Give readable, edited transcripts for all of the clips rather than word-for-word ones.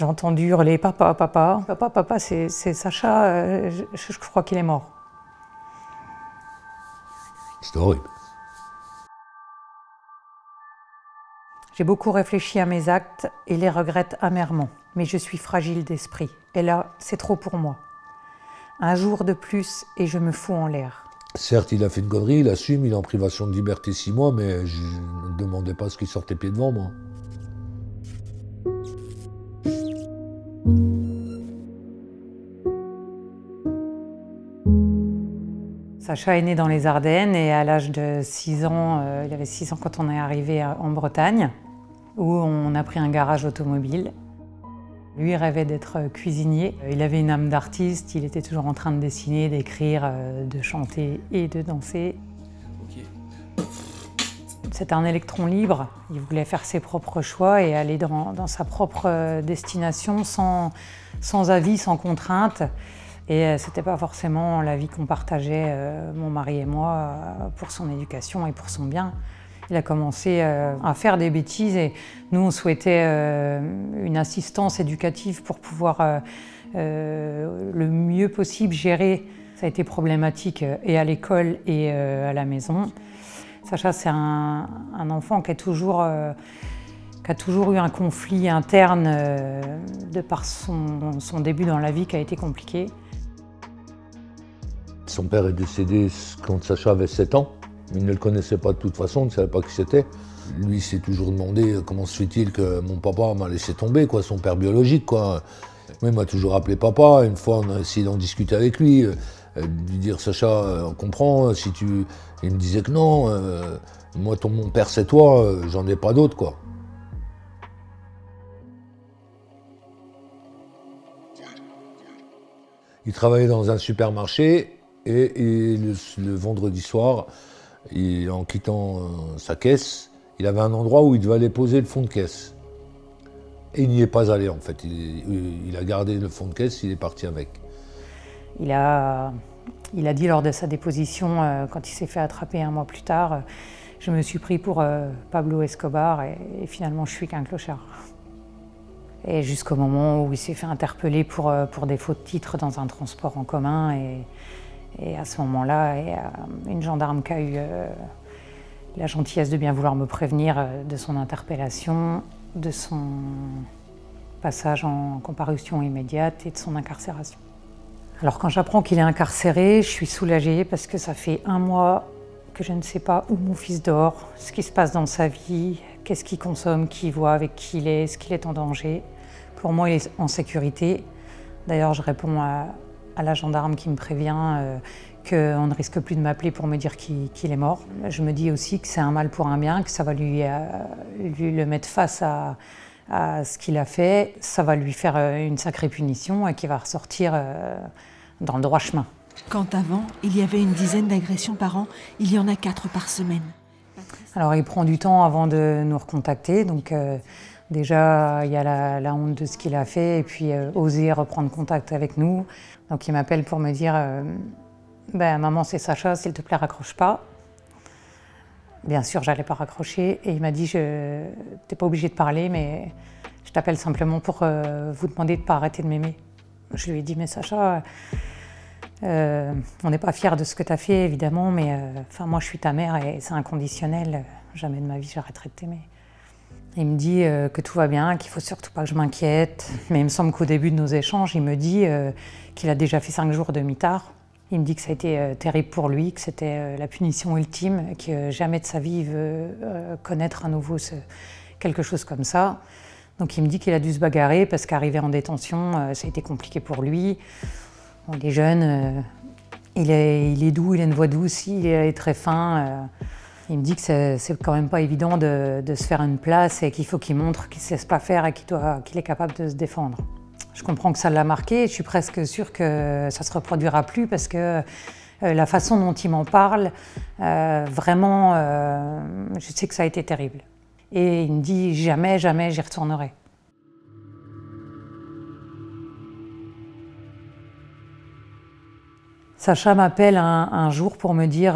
J'ai entendu hurler « Papa, papa ». « Papa, papa », c'est Sacha, je crois qu'il est mort. C'était horrible. J'ai beaucoup réfléchi à mes actes et les regrette amèrement. Mais je suis fragile d'esprit. Et là, c'est trop pour moi. Un jour de plus et je me fous en l'air. Certes, il a fait une connerie, il assume, il est en privation de liberté 6 mois, mais je ne demandais pas ce qu'il sortait pieds devant moi. Sacha est né dans les Ardennes et à l'âge de 6 ans, il avait 6 ans quand on est arrivé en Bretagne, où on a pris un garage automobile. Lui rêvait d'être cuisinier. Il avait une âme d'artiste, il était toujours en train de dessiner, d'écrire, de chanter et de danser. C'était un électron libre, il voulait faire ses propres choix et aller dans sa propre destination sans avis, sans contrainte. Et c'était pas forcément la vie qu'on partageait, mon mari et moi, pour son éducation et pour son bien. Il a commencé à faire des bêtises et nous, on souhaitait une assistance éducative pour pouvoir le mieux possible gérer. Ça a été problématique et à l'école et à la maison. Sacha, c'est un enfant qui a toujours eu un conflit interne de par son début dans la vie qui a été compliqué. Son père est décédé quand Sacha avait 7 ans. Il ne le connaissait pas de toute façon, il ne savait pas qui c'était. Lui s'est toujours demandé comment se fait-il que mon papa m'a laissé tomber, quoi, son père biologique, quoi. Moi, il m'a toujours appelé papa. Une fois, on a essayé d'en discuter avec lui, de lui dire Sacha, on comprend, si tu... Il me disait que non, moi, mon père c'est toi, j'en ai pas d'autre, quoi. Il travaillait dans un supermarché et le vendredi soir, en quittant sa caisse, il avait un endroit où il devait aller poser le fond de caisse. Et il n'y est pas allé en fait, il a gardé le fond de caisse, il est parti avec. Il a dit lors de sa déposition, quand il s'est fait attraper un mois plus tard, je me suis pris pour Pablo Escobar et finalement je suis qu'un clochard. Et jusqu'au moment où il s'est fait interpeller pour des faux titres dans un transport en commun. Et à ce moment-là, il y a une gendarme qui a eu la gentillesse de bien vouloir me prévenir de son interpellation, de son passage en comparution immédiate et de son incarcération. Alors quand j'apprends qu'il est incarcéré, je suis soulagée parce que ça fait 1 mois que je ne sais pas où mon fils dort, ce qui se passe dans sa vie, qu'est-ce qu'il consomme, qui il voit, avec qui il est en danger. Pour moi, il est en sécurité. D'ailleurs, je réponds à la gendarme qui me prévient qu'on ne risque plus de m'appeler pour me dire qu'il est mort. Je me dis aussi que c'est un mal pour un bien, que ça va lui le mettre face à ce qu'il a fait. Ça va lui faire une sacrée punition et qu'il va ressortir dans le droit chemin. Quand avant, il y avait une dizaine d'agressions par an, il y en a 4 par semaine. Alors il prend du temps avant de nous recontacter, donc déjà il y a la honte de ce qu'il a fait et puis oser reprendre contact avec nous. Donc il m'appelle pour me dire maman c'est Sacha, s'il te plaît raccroche pas. Bien sûr j'allais pas raccrocher et il m'a dit t'es pas obligé de parler mais je t'appelle simplement pour vous demander de pas arrêter de m'aimer. Je lui ai dit mais Sacha, on n'est pas fiers de ce que tu as fait, évidemment, mais moi, je suis ta mère et c'est inconditionnel. Jamais de ma vie, j'arrêterai de t'aimer. Il me dit que tout va bien, qu'il ne faut surtout pas que je m'inquiète. Mais il me semble qu'au début de nos échanges, il me dit qu'il a déjà fait 5 jours de mitard. Il me dit que ça a été terrible pour lui, que c'était la punition ultime, que jamais de sa vie il veut connaître à nouveau quelque chose comme ça. Donc il me dit qu'il a dû se bagarrer parce qu'arrivé en détention, ça a été compliqué pour lui. Bon, il est jeune, il est doux, il a une voix douce, il est très fin. Il me dit que c'est quand même pas évident de se faire une place et qu'il faut qu'il montre qu'il ne se laisse pas faire et qu'il est capable de se défendre. Je comprends que ça l'a marqué, je suis presque sûre que ça ne se reproduira plus parce que la façon dont il m'en parle, vraiment, je sais que ça a été terrible. Et il me dit jamais, jamais j'y retournerai. Sacha m'appelle un jour pour me dire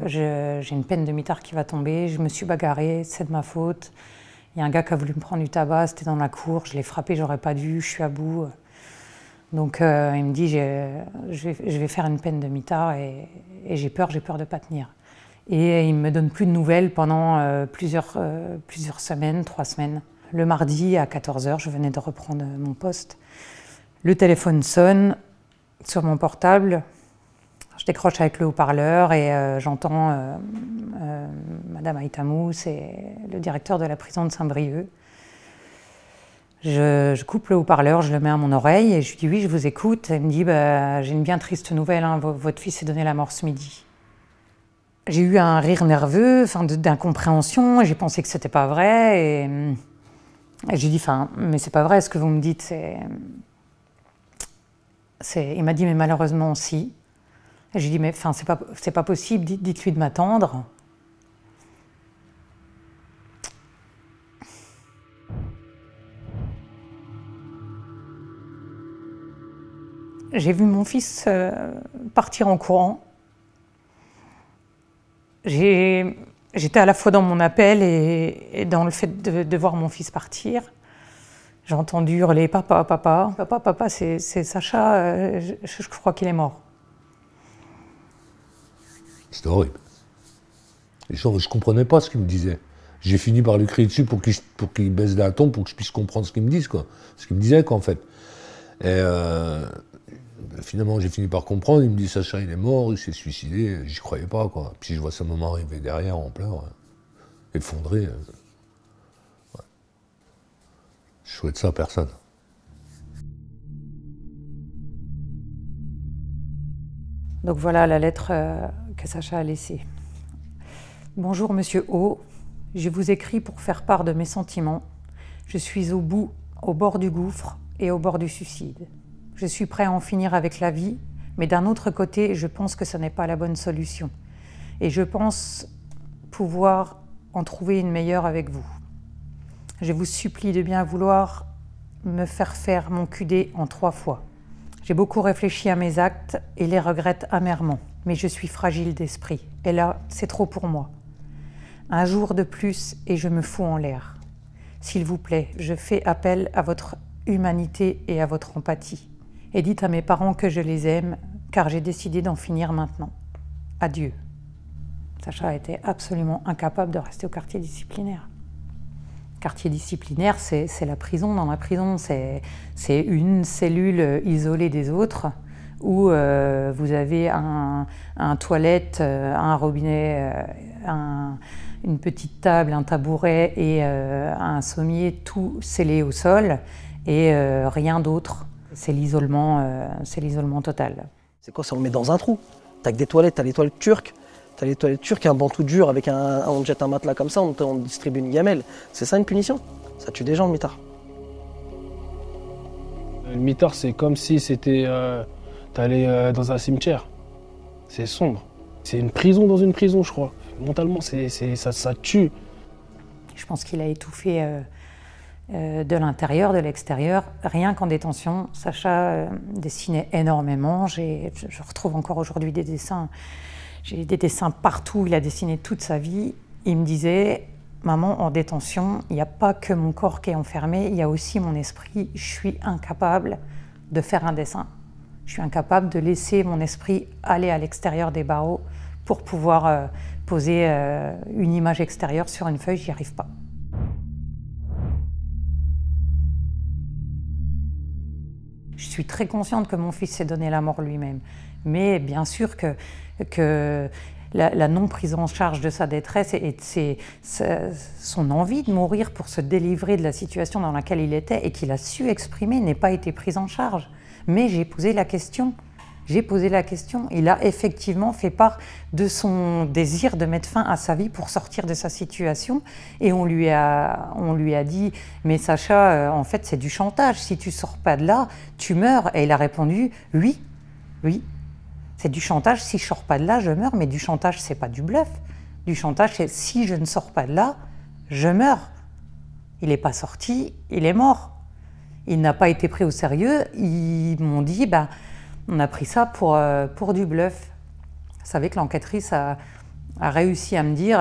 j'ai une peine de mitard qui va tomber, je me suis bagarrée, c'est de ma faute. Il y a un gars qui a voulu me prendre du tabac, c'était dans la cour, je l'ai frappé, j'aurais pas dû, je suis à bout. Donc il me dit, je vais faire une peine de mitard et j'ai peur de pas tenir. Et il me donne plus de nouvelles pendant plusieurs semaines, 3 semaines. Le mardi à 14 h, je venais de reprendre mon poste. Le téléphone sonne sur mon portable. Je décroche avec le haut-parleur et j'entends Madame Aïtamou, c'est le directeur de la prison de Saint-Brieuc. Je coupe le haut-parleur, je le mets à mon oreille et je lui dis oui, je vous écoute. Elle me dit j'ai une bien triste nouvelle, hein, votre fils s'est donné la mort ce midi. J'ai eu un rire nerveux, d'incompréhension, et j'ai pensé que c'était pas vrai. Et j'ai dit mais c'est pas vrai ce que vous me dites. Il m'a dit mais malheureusement si. Et j'ai dit mais c'est pas possible, dites-lui de m'attendre. J'ai vu mon fils partir en courant. J'étais à la fois dans mon appel et dans le fait de voir mon fils partir. J'ai entendu hurler « Papa, papa ». « Papa, papa, c'est Sacha, je crois qu'il est mort ». C'était horrible. Et je ne comprenais pas ce qu'il me disait. J'ai fini par lui crier dessus pour qu'il baisse d'un ton, pour que je puisse comprendre ce qu'il me dise, quoi. Ce qu'il me disait, quoi, en fait. Et finalement, j'ai fini par comprendre. Il me dit, Sacha, il est mort, il s'est suicidé. J'y croyais pas, quoi. Puis je vois sa maman arriver derrière en pleurs, effondrée. Ouais. Je souhaite ça à personne. Donc voilà la lettre que Sacha a laissée. Bonjour Monsieur O, je vous écris pour faire part de mes sentiments. Je suis au bord du gouffre et au bord du suicide. Je suis prêt à en finir avec la vie, mais d'un autre côté, je pense que ce n'est pas la bonne solution. Et je pense pouvoir en trouver une meilleure avec vous. Je vous supplie de bien vouloir me faire mon QD en 3 fois. J'ai beaucoup réfléchi à mes actes et les regrette amèrement, mais je suis fragile d'esprit. Et là, c'est trop pour moi. Un jour de plus et je me fous en l'air. S'il vous plaît, je fais appel à votre humanité et à votre empathie. Et dites à mes parents que je les aime, car j'ai décidé d'en finir maintenant. Adieu. Sacha était absolument incapable de rester au quartier disciplinaire. Quartier disciplinaire, c'est la prison dans la prison. C'est une cellule isolée des autres où vous avez un toilette, un robinet, une petite table, un tabouret et un sommier, tout scellé au sol et rien d'autre. C'est l'isolement total. C'est quoi ça? On le met dans un trou. T'as que des toilettes, t'as les toilettes turques. T'as les toilettes turques, un banc tout dur avec on te jette un matelas comme ça, on distribue une gamelle. C'est ça une punition? Ça tue des gens le mitard. Le mitard, c'est comme si c'était t'allais dans un cimetière. C'est sombre. C'est une prison dans une prison, je crois. Mentalement, ça tue. Je pense qu'il a étouffé de l'intérieur, de l'extérieur. Rien qu'en détention, Sacha dessinait énormément. Je retrouve encore aujourd'hui des dessins. J'ai des dessins partout, il a dessiné toute sa vie. Il me disait, maman, en détention, il n'y a pas que mon corps qui est enfermé, il y a aussi mon esprit. Je suis incapable de faire un dessin. Je suis incapable de laisser mon esprit aller à l'extérieur des barreaux pour pouvoir poser une image extérieure sur une feuille, j'y arrive pas. Je suis très consciente que mon fils s'est donné la mort lui-même. Mais bien sûr que la non-prise en charge de sa détresse et son envie de mourir pour se délivrer de la situation dans laquelle il était et qu'il a su exprimer n'ait pas été prise en charge. Mais j'ai posé la question. Il a effectivement fait part de son désir de mettre fin à sa vie pour sortir de sa situation. Et on lui a dit « Mais Sacha, en fait, c'est du chantage. Si tu ne sors pas de là, tu meurs. » Et il a répondu « Oui, oui. C'est du chantage. Si je ne sors pas de là, je meurs. Mais du chantage, ce n'est pas du bluff. Du chantage, c'est si je ne sors pas de là, je meurs. » Il n'est pas sorti, il est mort. Il n'a pas été pris au sérieux. Ils m'ont dit on a pris ça pour du bluff. Vous savez que l'enquêtrice a a réussi à me dire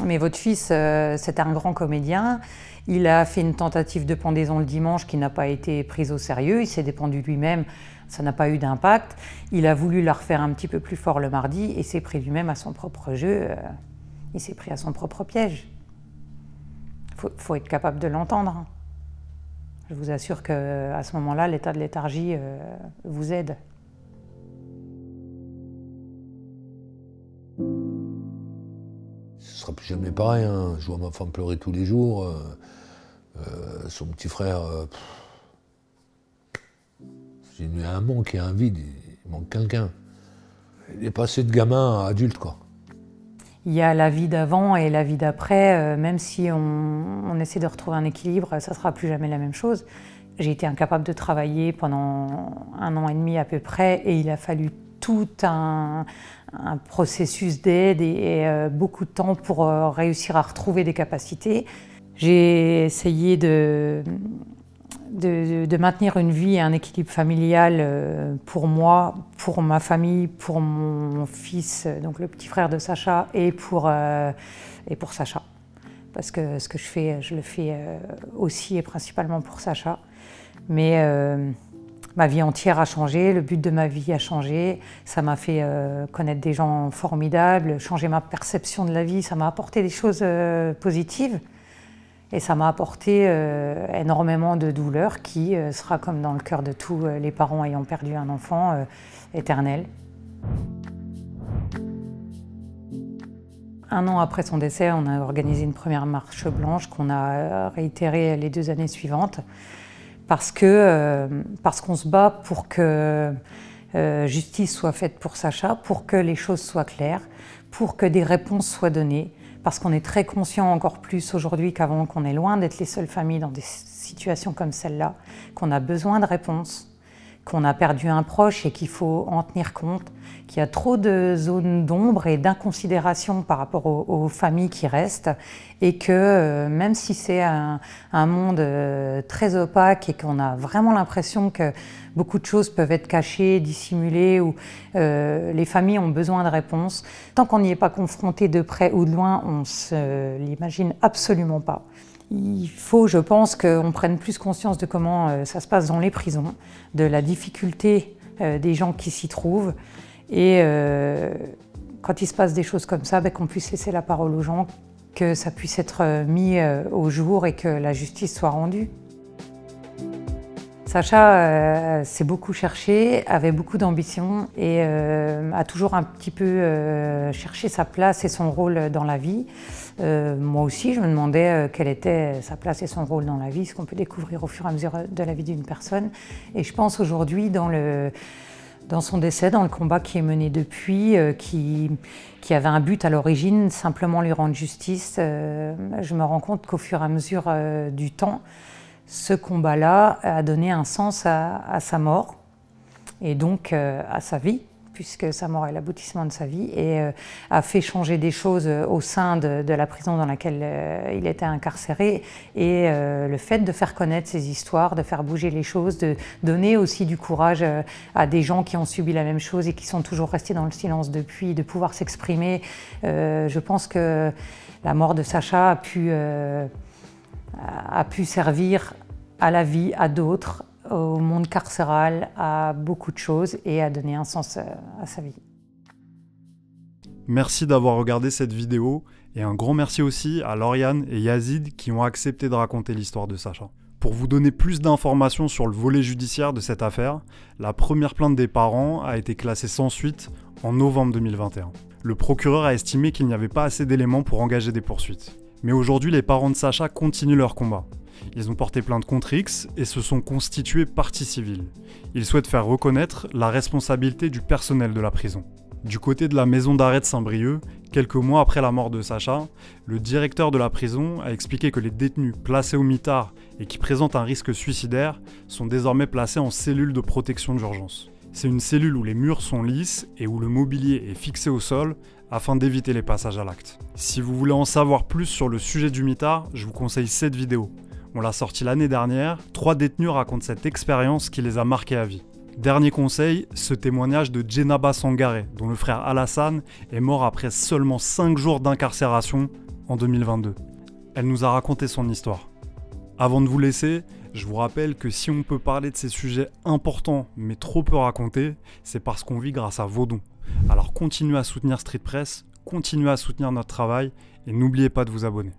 mais votre fils, c'est un grand comédien, il a fait une tentative de pendaison le dimanche qui n'a pas été prise au sérieux, il s'est dépendu lui-même, ça n'a pas eu d'impact, il a voulu la refaire un petit peu plus fort le mardi et s'est pris lui-même à son propre jeu, il s'est pris à son propre piège. Faut être capable de l'entendre. Je vous assure qu'à ce moment-là, l'état de léthargie vous aide. Ce sera plus jamais pareil, hein. Je vois ma femme pleurer tous les jours. Son petit frère, il y a un manque, il y a un vide, il manque quelqu'un. Il est passé de gamin à adulte, quoi. Il y a la vie d'avant et la vie d'après, même si on essaie de retrouver un équilibre, ça ne sera plus jamais la même chose. J'ai été incapable de travailler pendant 1 an et demi à peu près et il a fallu tout un processus d'aide et beaucoup de temps pour réussir à retrouver des capacités. J'ai essayé de maintenir une vie et un équilibre familial pour moi, pour ma famille, pour mon fils, donc le petit frère de Sacha, et pour Sacha. Parce que ce que je fais, je le fais aussi et principalement pour Sacha. Mais ma vie entière a changé, le but de ma vie a changé. Ça m'a fait connaître des gens formidables, changer ma perception de la vie. Ça m'a apporté des choses positives. Et ça m'a apporté énormément de douleur qui sera, comme dans le cœur de tous les parents ayant perdu un enfant, éternel. 1 an après son décès, on a organisé une première marche blanche qu'on a réitérée les 2 années suivantes parce qu'on se bat pour que justice soit faite pour Sacha, pour que les choses soient claires, pour que des réponses soient données. Parce qu'on est très conscient encore plus aujourd'hui qu'avant, qu'on est loin d'être les seules familles dans des situations comme celle-là, qu'on a besoin de réponses, qu'on a perdu un proche et qu'il faut en tenir compte, qu'il y a trop de zones d'ombre et d'inconsidération par rapport aux familles qui restent et que même si c'est un monde très opaque et qu'on a vraiment l'impression que beaucoup de choses peuvent être cachées, dissimulées ou les familles ont besoin de réponses, tant qu'on n'y est pas confronté de près ou de loin, on ne se l'imagine absolument pas. Il faut, je pense, qu'on prenne plus conscience de comment ça se passe dans les prisons, de la difficulté des gens qui s'y trouvent et quand il se passe des choses comme ça, qu'on puisse laisser la parole aux gens, que ça puisse être mis au jour et que la justice soit rendue. Sacha s'est beaucoup cherché, avait beaucoup d'ambition et a toujours un petit peu cherché sa place et son rôle dans la vie. Moi aussi, je me demandais quelle était sa place et son rôle dans la vie, ce qu'on peut découvrir au fur et à mesure de la vie d'une personne. Et je pense aujourd'hui, dans son décès, dans le combat qui est mené depuis, qui avait un but à l'origine, simplement lui rendre justice, je me rends compte qu'au fur et à mesure du temps, ce combat-là a donné un sens à sa mort et donc à sa vie, puisque sa mort est l'aboutissement de sa vie, et a fait changer des choses au sein de la prison dans laquelle il était incarcéré. Et le fait de faire connaître ces histoires, de faire bouger les choses, de donner aussi du courage à des gens qui ont subi la même chose et qui sont toujours restés dans le silence depuis, de pouvoir s'exprimer. Je pense que la mort de Sacha a pu servir à la vie, à d'autres, au monde carcéral, à beaucoup de choses et à donner un sens à sa vie. Merci d'avoir regardé cette vidéo et un grand merci aussi à Lauriane et Yazid qui ont accepté de raconter l'histoire de Sacha. Pour vous donner plus d'informations sur le volet judiciaire de cette affaire, la première plainte des parents a été classée sans suite en novembre 2021. Le procureur a estimé qu'il n'y avait pas assez d'éléments pour engager des poursuites. Mais aujourd'hui, les parents de Sacha continuent leur combat. Ils ont porté plainte contre X et se sont constitués partie civile. Ils souhaitent faire reconnaître la responsabilité du personnel de la prison. Du côté de la maison d'arrêt de Saint-Brieuc, quelques mois après la mort de Sacha, le directeur de la prison a expliqué que les détenus placés au mitard et qui présentent un risque suicidaire sont désormais placés en cellule de protection d'urgence. C'est une cellule où les murs sont lisses et où le mobilier est fixé au sol afin d'éviter les passages à l'acte. Si vous voulez en savoir plus sur le sujet du mitard, je vous conseille cette vidéo. On l'a sortie l'année dernière, 3 détenus racontent cette expérience qui les a marqués à vie. Dernier conseil, ce témoignage de Djenaba Sangaré, dont le frère Alassane est mort après seulement 5 jours d'incarcération en 2022. Elle nous a raconté son histoire. Avant de vous laisser, je vous rappelle que si on peut parler de ces sujets importants mais trop peu racontés, c'est parce qu'on vit grâce à vos dons. Alors continuez à soutenir Street Press, continuez à soutenir notre travail et n'oubliez pas de vous abonner.